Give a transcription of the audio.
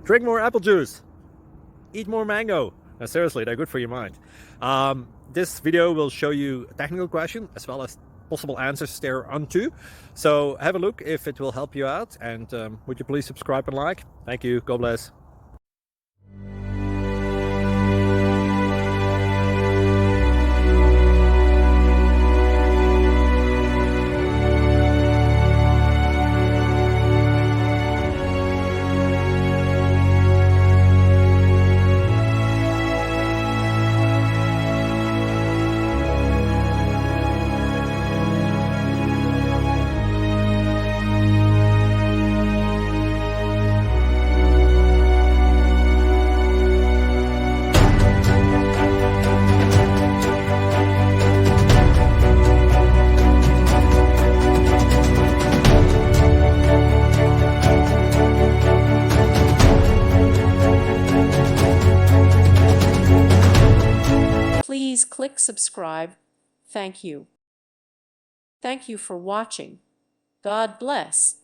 Drink more apple juice. Eat more mango. Seriously, they're good for your mind. This video will show you a technical question as well as possible answers thereunto. So have a look if it will help you out, and would you please subscribe and like? Thank you. God bless. Please click subscribe. Thank you. Thank you for watching. God bless.